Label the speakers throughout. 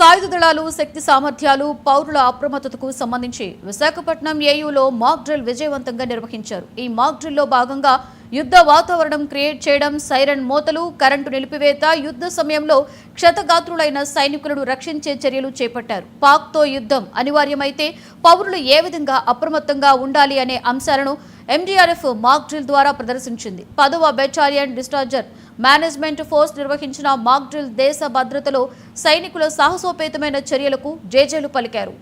Speaker 1: సాయుధ దళాలు శక్తి సామర్థ్యాలు పౌరుల అప్రమత్తతకు సంబంధించి విశాఖపట్నం ఏయూలో మాక్ డ్రిల్ విజయవంతంగా నిర్వహించారు. ఈ మాక్ డ్రిల్లో భాగంగా యుద్ధ వాతావరణం క్రియేట్ చేయడం, సైరన్ మోతలు, కరెంటు నిలిపివేత, యుద్ధ సమయంలో క్షతగాత్రులైన సైనికులను రక్షించే చర్యలు చేపట్టారు. పాక్తో యుద్ధం అనివార్యమైతే పౌరులు ఏ విధంగా అప్రమత్తంగా ఉండాలి అనే అంశాలను ఎండీఆర్ఎఫ్ మాక్ డ్రిల్ ద్వారా ప్రదర్శించింది. 10వ బెటాలియన్ డిస్టార్జర్ మేనేజ్మెంట్ ఫోర్స్ నిర్వహించిన మాక్ డ్రిల్ దేశ భద్రతలో సైనికుల సాహసోపేతమైన చర్యలకు జేజేలు పలికారు.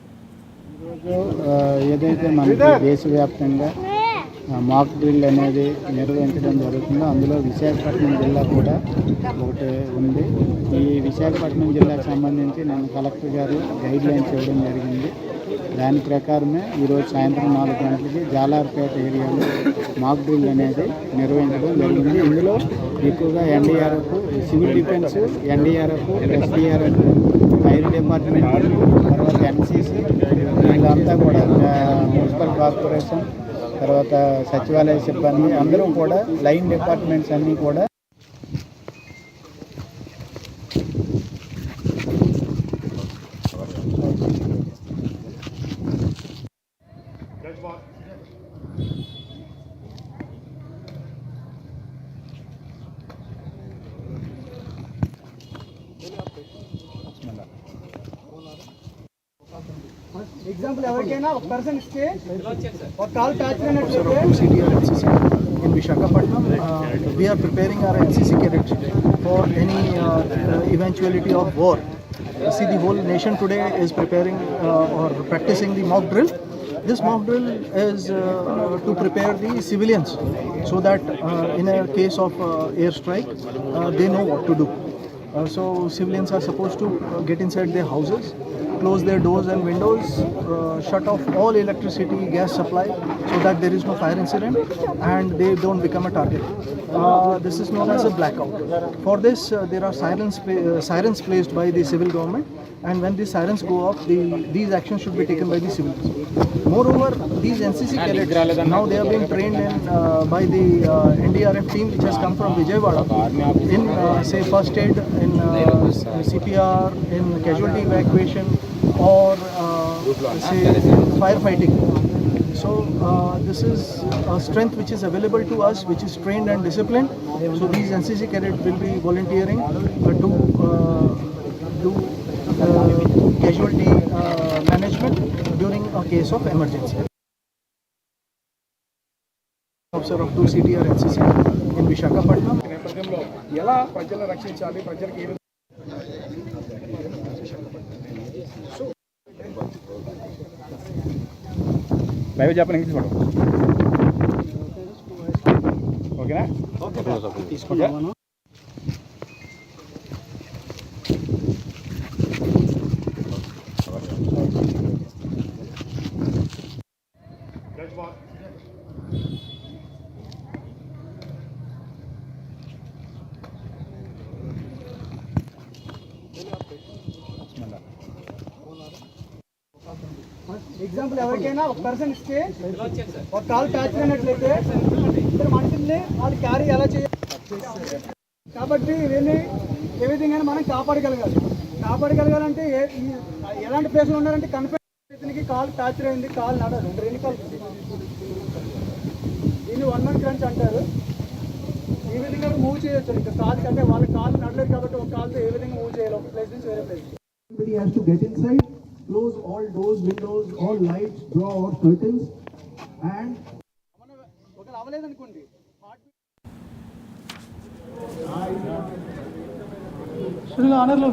Speaker 2: ఏదైతే మనకి దేశవ్యాప్తంగా మాక్ డ్రిల్ అనేది నిర్వహించడం జరుగుతుందో అందులో విశాఖపట్నం జిల్లా కూడా ఒకటి ఉంది. ఈ విశాఖపట్నం జిల్లాకు సంబంధించి నేను కలెక్టర్ గారు గైడ్ లైన్స్ ఇవ్వడం జరిగింది. దాని ప్రకారమే ఈరోజు సాయంత్రం 4 గంటలకి జాలార్పేట ఏరియాలో మాక్ డ్రిల్ అనేది నిర్వహించడం జరిగింది. ఇందులో ఎక్కువగా NDRF, civil defence, NDRF, SDRF, fire department, తర్వాత ఎన్సీసీ, వీళ్ళంతా కూడా మున్సిపల్ కార్పొరేషన్, తర్వాత సచివాలయ సిబ్బంది అందరూ కూడా, లైన్ డిపార్ట్మెంట్స్ అన్నీ కూడా
Speaker 3: एग्जांपल ఎవరికైనా ఒక పర్సన్ ఇస్తే ఒక కాల్ ట్యాచ్ అయినట్లయితే
Speaker 2: CDR NCC in Visakhapatnam. We are preparing our NCC cadets for any eventuality of war. See, the whole nation today is preparing or practicing the mock drill. This mock drill is to prepare the civilians so that in a case of airstrike they know what to do. So civilians are supposed to get inside their houses, close their doors and windows, shut off all electricity, gas supply so that there is no fire incident and they don't become a target. This is known as a blackout. For this there are sirens placed by the civil government, and when these sirens go off, these actions should be taken by the civilians. Moreover, these NCC cadets now they are being trained in by the NDRF team which has come from Vijayawada in say first aid, in CPR, in casualty evacuation, or say firefighting. So this is a strength which is available to us, which is trained and disciplined. So these NCC cadets will be volunteering to do casualty management during a case of emergency. Officer of 2 CDR NCC in Visakhapatnam.
Speaker 3: ఎలా ప్రజలను రక్షించాలి, ప్రజలకు ఏ
Speaker 4: live చెప్పండి, English madam. ఓకేనా?
Speaker 2: తీసుకున్నాను.
Speaker 3: Example ఎవరికైనా ఒక person ఇస్తే ఒక కాల్ ట్యాచ్ అయినట్లయితే ఇద్దరు మనుషుల్ని వాళ్ళు క్యారీ ఎలా చేయాలి కాబట్టి ఇవన్నీ ఏ విధంగా మనం కాపాడగలగాలంటే ఎలాంటి ప్లేస్లో ఉండాలంటే కన్ఫర్మ్ కాల్ ట్యాచ్ అయింది, కాల్ నడదు, 2 కాల్ దీన్ని 1 మంత్ క్రంచ్ అంటారు. ఈ విధంగా మూవ్ చేయొచ్చు. ఇంకా కాల్ కంటే వాళ్ళ కాల్ నడలేదు కాబట్టి ఒక కాల్తో ఏ విధంగా మూవ్ చేయాలి ఒక ప్లేస్ నుంచి వేరే place.
Speaker 5: Everybody has to get inside, close all doors, windows, all lights, draw all curtains, and
Speaker 3: ఒకవేళ అవ్వలేదనుకోండి
Speaker 5: ఆనర్లో